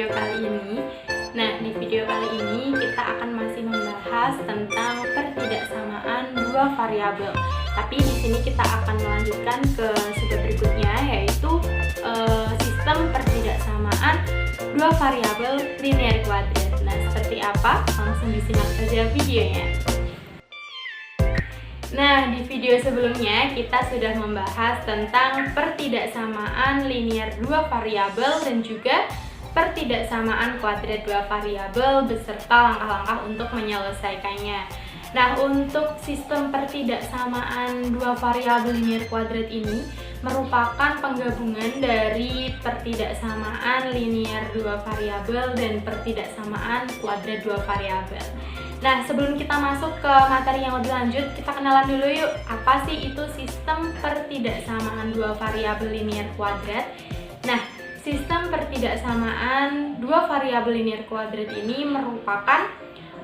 video kali ini. Nah, di video kali ini kita akan masih membahas tentang pertidaksamaan dua variabel. Tapi di sini kita akan melanjutkan ke step berikutnya, yaitu sistem pertidaksamaan dua variabel linear kuadrat. Nah, seperti apa? Langsung disimak saja videonya. Nah, di video sebelumnya kita sudah membahas tentang pertidaksamaan linear dua variabel dan juga pertidaksamaan kuadrat dua variabel beserta langkah-langkah untuk menyelesaikannya. Nah, untuk sistem pertidaksamaan dua variabel linear kuadrat ini merupakan penggabungan dari pertidaksamaan linear dua variabel dan pertidaksamaan kuadrat dua variabel. Nah, sebelum kita masuk ke materi yang lebih lanjut, kita kenalan dulu yuk, apa sih itu sistem pertidaksamaan dua variabel linear kuadrat. Nah, sistem pertidaksamaan dua variabel linear kuadrat ini merupakan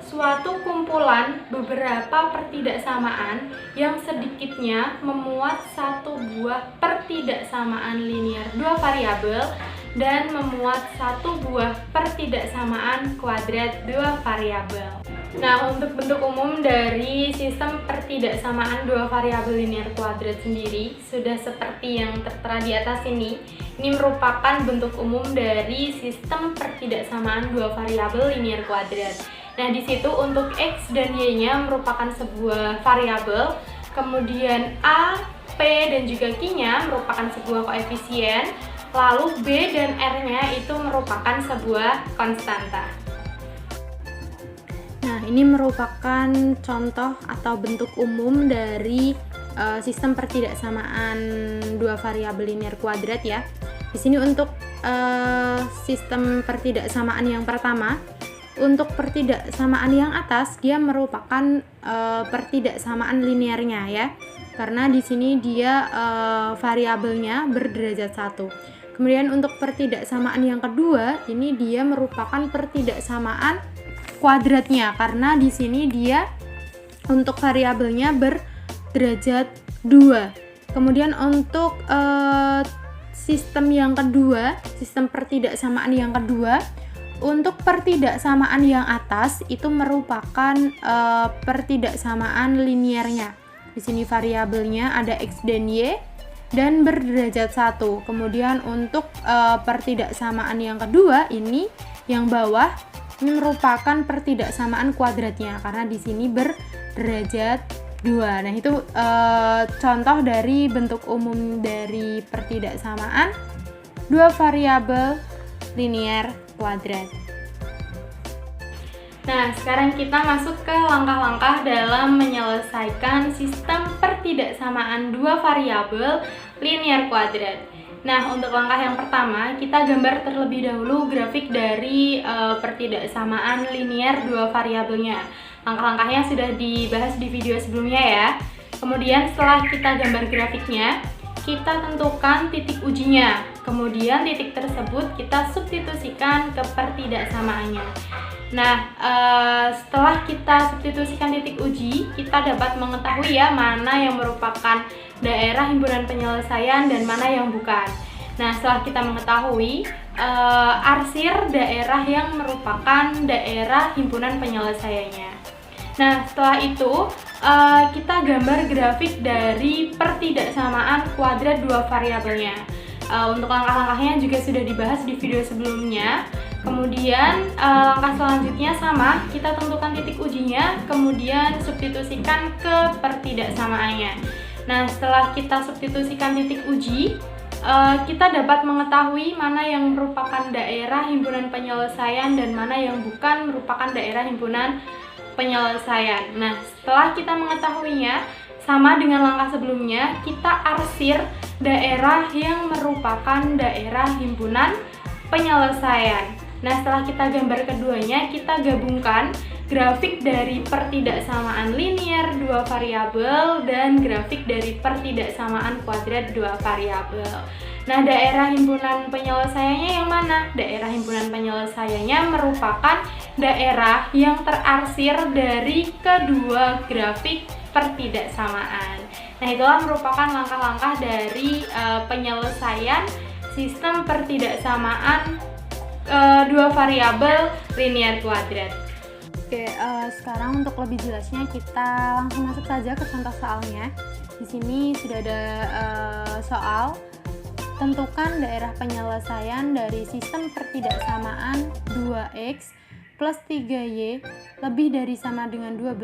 suatu kumpulan beberapa pertidaksamaan yang sedikitnya memuat satu buah pertidaksamaan linear dua variabel dan memuat satu buah pertidaksamaan kuadrat dua variabel. Nah, untuk bentuk umum dari sistem pertidaksamaan dua variabel linear kuadrat sendiri sudah seperti yang tertera di atas ini. Ini merupakan bentuk umum dari sistem pertidaksamaan dua variabel linear kuadrat. Nah, di situ untuk X dan Y-nya merupakan sebuah variabel, kemudian A, P, dan juga Q-nya merupakan sebuah koefisien, lalu B dan R-nya itu merupakan sebuah konstanta. Nah, ini merupakan contoh atau bentuk umum dari sistem pertidaksamaan dua variabel linear kuadrat ya. Di sini untuk sistem pertidaksamaan yang pertama, untuk pertidaksamaan yang atas dia merupakan pertidaksamaan linearnya ya. Karena di sini dia variabelnya berderajat 1. Kemudian untuk pertidaksamaan yang kedua, ini dia merupakan pertidaksamaan kuadratnya karena di sini dia untuk variabelnya berderajat 2. Kemudian untuk sistem yang kedua, sistem pertidaksamaan yang kedua, untuk pertidaksamaan yang atas itu merupakan pertidaksamaan linearnya. Di sini variabelnya ada X dan Y dan berderajat 1. Kemudian untuk pertidaksamaan yang kedua ini yang bawah ini merupakan pertidaksamaan kuadratnya karena di sini berderajat 2. Nah, itu contoh dari bentuk umum dari pertidaksamaan dua variabel linear kuadrat. Nah, sekarang kita masuk ke langkah-langkah dalam menyelesaikan sistem pertidaksamaan dua variabel linear kuadrat. Nah, untuk langkah yang pertama, kita gambar terlebih dahulu grafik dari pertidaksamaan linear dua variabelnya. Langkah-langkahnya sudah dibahas di video sebelumnya ya. Kemudian setelah kita gambar grafiknya, kita tentukan titik ujinya. Kemudian titik tersebut kita substitusikan ke pertidaksamaannya. Nah, setelah kita substitusikan titik uji, kita dapat mengetahui ya mana yang merupakan daerah himpunan penyelesaian dan mana yang bukan. Nah, setelah kita mengetahui, arsir daerah yang merupakan daerah himpunan penyelesaiannya. Nah, setelah itu kita gambar grafik dari pertidaksamaan kuadrat dua variabelnya. Untuk langkah-langkahnya juga sudah dibahas di video sebelumnya. Kemudian langkah selanjutnya sama, kita tentukan titik ujinya, kemudian substitusikan ke pertidaksamaannya. Nah, setelah kita substitusikan titik uji, kita dapat mengetahui mana yang merupakan daerah himpunan penyelesaian dan mana yang bukan merupakan daerah himpunan penyelesaian. Nah, setelah kita mengetahuinya, sama dengan langkah sebelumnya, kita arsir daerah yang merupakan daerah himpunan penyelesaian. Nah, setelah kita gambar keduanya, kita gabungkan grafik dari pertidaksamaan linear dua variabel dan grafik dari pertidaksamaan kuadrat dua variabel. Nah, daerah himpunan penyelesaiannya yang mana? Daerah himpunan penyelesaiannya merupakan daerah yang terarsir dari kedua grafik pertidaksamaan. Nah, itulah merupakan langkah-langkah dari penyelesaian sistem pertidaksamaan dua variabel linear kuadrat. Oke, sekarang untuk lebih jelasnya kita langsung masuk saja ke contoh soalnya. Di sini sudah ada soal. Tentukan daerah penyelesaian dari sistem pertidaksamaan 2x plus 3y lebih dari sama dengan 12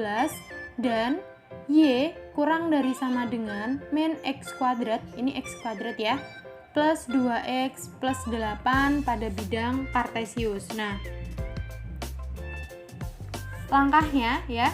dan y kurang dari sama dengan min x kuadrat, ini x kuadrat ya, plus 2x plus 8 pada bidang kartesius. Nah, langkahnya ya,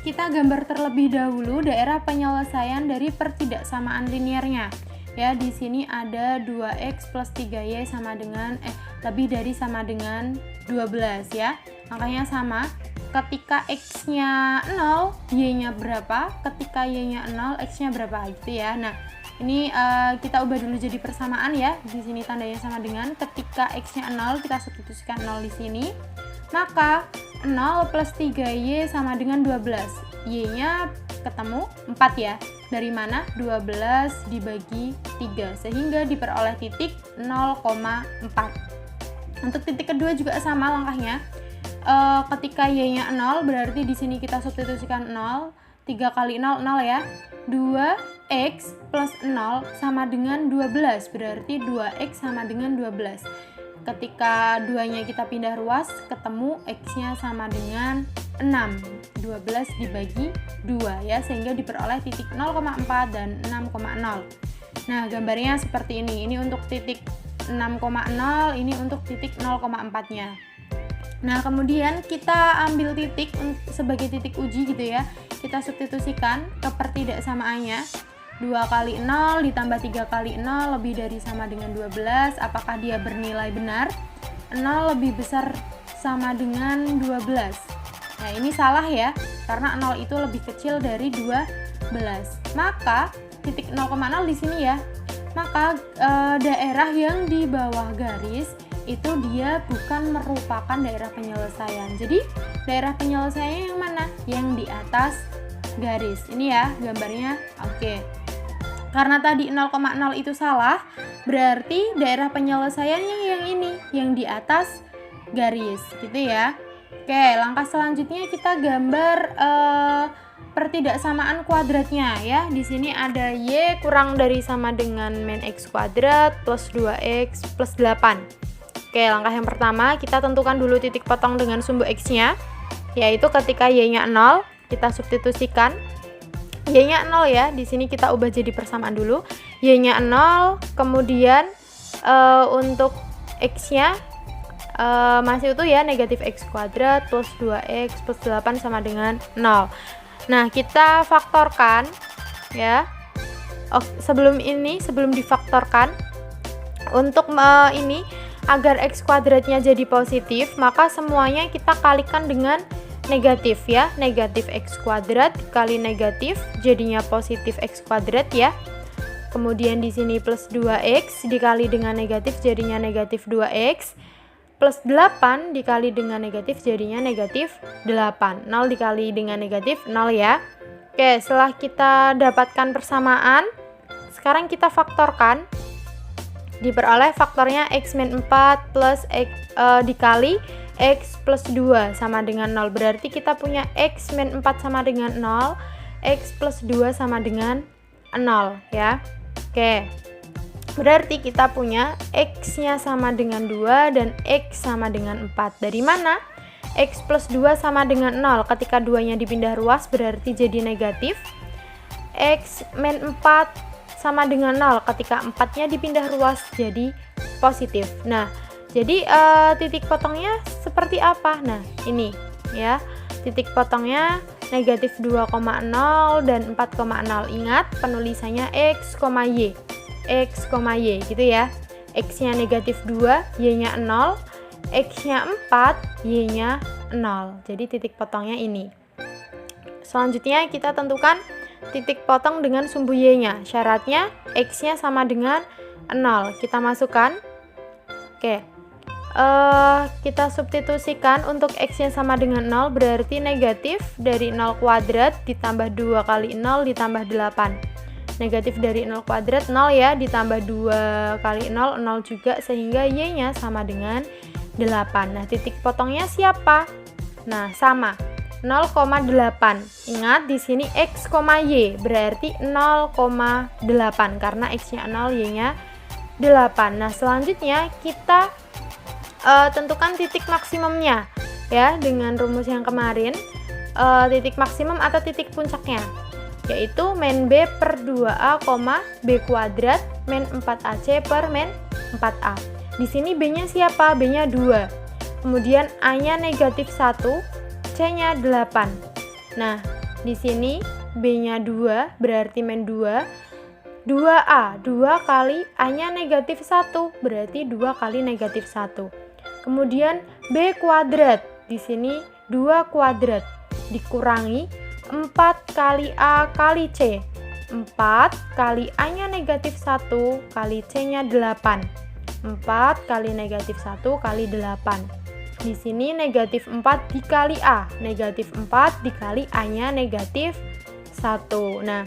kita gambar terlebih dahulu daerah penyelesaian dari pertidaksamaan linearnya. Ya, di sini ada 2x plus 3y sama dengan lebih dari sama dengan 12 ya. Angkanya sama. Ketika x-nya 0, y-nya berapa? Ketika y-nya 0, x-nya berapa gitu ya. Nah, ini kita ubah dulu jadi persamaan ya. Di sini tandanya sama dengan ketika x-nya 0, kita substitusikan 0 di sini. Maka 0 plus 3y sama dengan 12. Y-nya ketemu 4 ya. Dari mana? 12 dibagi 3 sehingga diperoleh titik 0,4. Untuk titik kedua juga sama langkahnya. Ketika y-nya 0 berarti di sini kita substitusikan 0. 3 kali 0 0 ya. 2x plus 0 sama dengan 12, berarti 2x sama dengan 12. Ketika duanya kita pindah ruas, ketemu x-nya sama dengan 6. 12 dibagi 2 ya, sehingga diperoleh titik 0,4 dan 6,0. Nah, gambarnya seperti ini. Ini untuk titik 6,0, ini untuk titik 0,4-nya. Nah, kemudian kita ambil titik sebagai titik uji gitu ya. Kita substitusikan ke pertidaksamaannya. 2 kali 0 ditambah 3 kali 0 lebih dari sama dengan 12. Apakah dia bernilai benar? 0 lebih besar sama dengan 12. Nah, ini salah ya, karena 0 itu lebih kecil dari 12. Maka titik 0,0 di sini ya. Maka daerah yang di bawah garis itu dia bukan merupakan daerah penyelesaian. Jadi daerah penyelesaiannya yang mana? Yang di atas garis. Ini ya gambarnya. Oke. Karena tadi 0,0 itu salah, berarti daerah penyelesaiannya yang ini, yang di atas garis, gitu ya. Oke, langkah selanjutnya kita gambar pertidaksamaan kuadratnya ya. Di sini ada y kurang dari sama dengan min x kuadrat plus 2x plus 8. Oke, langkah yang pertama kita tentukan dulu titik potong dengan sumbu x-nya, yaitu ketika y-nya 0, kita substitusikan. Y-nya 0 ya, di sini kita ubah jadi persamaan dulu. Y-nya 0, kemudian untuk x-nya masih utuh ya, negatif x kuadrat plus 2x plus 8 sama dengan 0. Nah, kita faktorkan ya. Sebelum difaktorkan, untuk ini agar x kuadratnya jadi positif, maka semuanya kita kalikan dengan negatif ya. Negatif x kuadrat kali negatif jadinya positif x kuadrat ya. Kemudian di sini plus 2x dikali dengan negatif jadinya negatif 2x. Plus 8 dikali dengan negatif jadinya negatif 8. 0 dikali dengan negatif 0 ya. Oke, setelah kita dapatkan persamaan, sekarang kita faktorkan. Diperoleh faktornya x min 4 plus x dikali x plus 2 sama dengan 0. Berarti kita punya x min 4 sama dengan 0, x plus 2 sama dengan 0 ya. Oke. Berarti kita punya x-nya sama dengan 2 dan x sama dengan 4. Dari mana? X plus 2 sama dengan 0. Ketika 2-nya dipindah ruas berarti jadi negatif. X min 4 sama dengan 0. Ketika 4-nya dipindah ruas jadi positif. Nah, jadi titik potongnya seperti apa? Nah, ini ya. Titik potongnya negatif 2,0 dan 4,0. Ingat penulisannya x, y. X, y gitu ya. X-nya negatif 2, y-nya 0, x-nya 4, y-nya 0. Jadi titik potongnya ini. Selanjutnya kita tentukan titik potong dengan sumbu y-nya. Syaratnya x-nya sama dengan 0. Kita masukkan. Oke. Kita substitusikan untuk x-nya sama dengan 0, berarti negatif dari 0 kuadrat ditambah 2 kali 0 ditambah 8. negatif dari 0 kuadrat 0 ya, ditambah 2 kali 0, 0 juga, sehingga Y-nya sama dengan 8. Nah, titik potongnya siapa? Nah, sama 0,8. Ingat di sini X, Y berarti 0,8 karena X-nya 0, Y-nya 8. Nah, selanjutnya kita tentukan titik maksimumnya ya dengan rumus yang kemarin. Titik maksimum atau titik puncaknya yaitu min B per 2A, B kuadrat min 4AC per min 4A. Di sini B-nya siapa? B-nya 2. Kemudian A-nya negatif 1, C-nya 8. Nah, di sini B-nya 2 berarti min 2. 2A, 2 kali A-nya negatif 1 berarti 2 kali negatif 1. Kemudian B kuadrat, di sini 2 kuadrat dikurangi 4 kali A kali C. 4 kali A-nya negatif 1 kali C-nya 8. 4 kali negatif 1 kali 8. Di sini negatif 4 dikali A. Negatif 4 dikali A-nya negatif 1. Nah,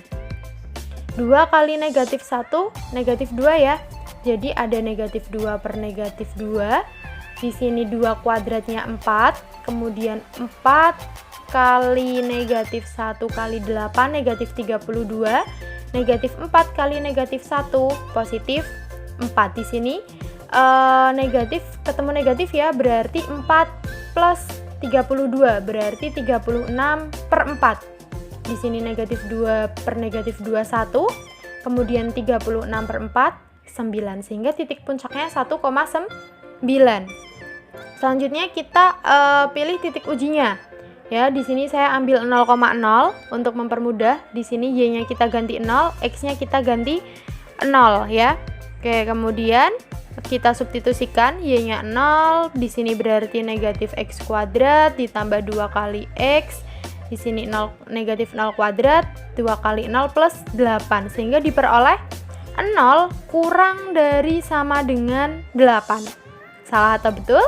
2 kali negatif 1, negatif 2 ya. Jadi ada negatif 2 per negatif 2. Di sini 2 kuadratnya 4. Kemudian 4 kali negatif 1 kali 8, negatif 32. Negatif 4 kali negatif 1, positif 4. Di sini negatif ketemu negatif ya, berarti 4 plus 32 berarti 36 per 4. Di sini negatif 2 per negatif 2, 1. Kemudian 36 per 4, 9. Sehingga titik puncaknya 1,9. Selanjutnya kita pilih titik ujinya. Ya, di sini saya ambil 0,0 untuk mempermudah. Di sini Y-nya kita ganti 0, X-nya kita ganti 0 ya. Oke, kemudian kita substitusikan Y-nya 0, di sini berarti negatif X kuadrat ditambah 2 kali X. Di sini 0 negatif 0 kuadrat, 2 kali 0 plus 8. Sehingga diperoleh 0 kurang dari sama dengan 8. Salah atau betul?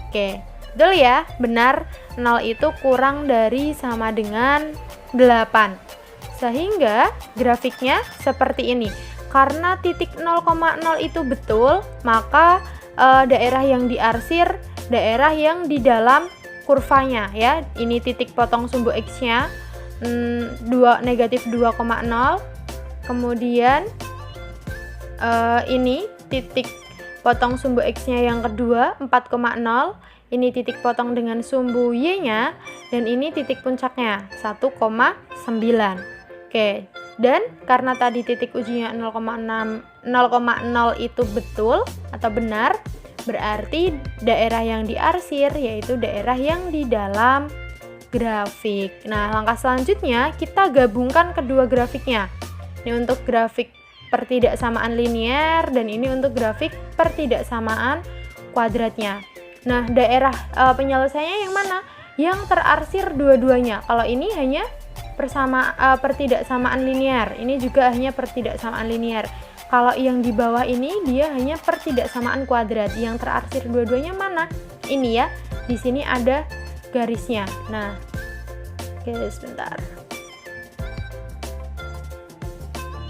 Oke, betul ya, benar. 0 itu kurang dari sama dengan 8. Sehingga grafiknya seperti ini. Karena titik 0,0 itu betul, maka daerah yang diarsir, daerah yang di dalam kurvanya ya. Ini titik potong sumbu X-nya negatif 2,0. Kemudian ini titik potong sumbu X-nya yang kedua 4,0. Ini titik potong dengan sumbu Y-nya, dan ini titik puncaknya 1,9. Oke, dan karena tadi titik ujinya 0,0 itu betul atau benar, berarti daerah yang diarsir yaitu daerah yang di dalam grafik. Nah, langkah selanjutnya kita gabungkan kedua grafiknya. Ini untuk grafik pertidaksamaan linear dan ini untuk grafik pertidaksamaan kuadratnya. Nah, daerah penyelesaiannya yang mana? Yang terarsir dua-duanya. Kalau ini hanya pertidaksamaan linear, ini juga hanya pertidaksamaan linear. Kalau yang di bawah ini dia hanya pertidaksamaan kuadrat. Yang terarsir dua-duanya mana? Ini ya. Di sini ada garisnya. Nah, oke, sebentar.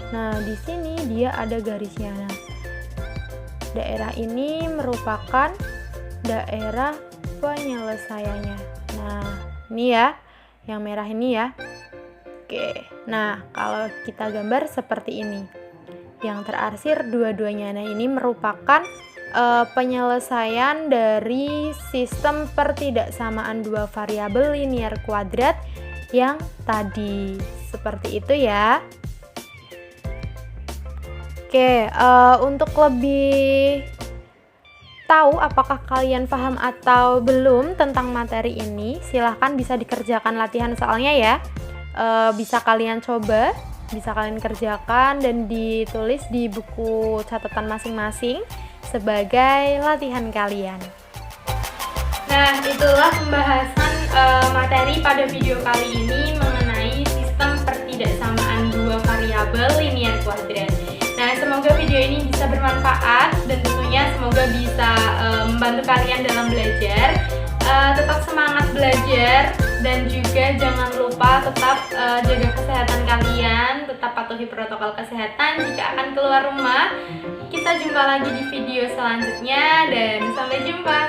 Nah, di sini dia ada garisnya. Nah, daerah ini merupakan daerah penyelesaiannya. Nah, ini ya, yang merah ini ya. Oke, nah kalau kita gambar seperti ini, yang terarsir dua-duanya. Nah, ini merupakan penyelesaian dari sistem pertidaksamaan dua variabel linear kuadrat yang tadi. Seperti itu ya. Oke, untuk lebih tahu apakah kalian paham atau belum tentang materi ini, silahkan bisa dikerjakan latihan soalnya ya. Bisa kalian coba, bisa kalian kerjakan dan ditulis di buku catatan masing-masing sebagai latihan kalian. Nah, itulah pembahasan materi pada video kali ini mengenai sistem pertidaksamaan dua variabel linear kuadrat. Nah, semoga video ini bisa bermanfaat dan tentunya semoga bisa membantu membantu kalian dalam belajar. Tetap semangat belajar dan juga jangan lupa tetap jaga kesehatan kalian, tetap patuhi protokol kesehatan jika akan keluar rumah. Kita jumpa lagi di video selanjutnya dan sampai jumpa.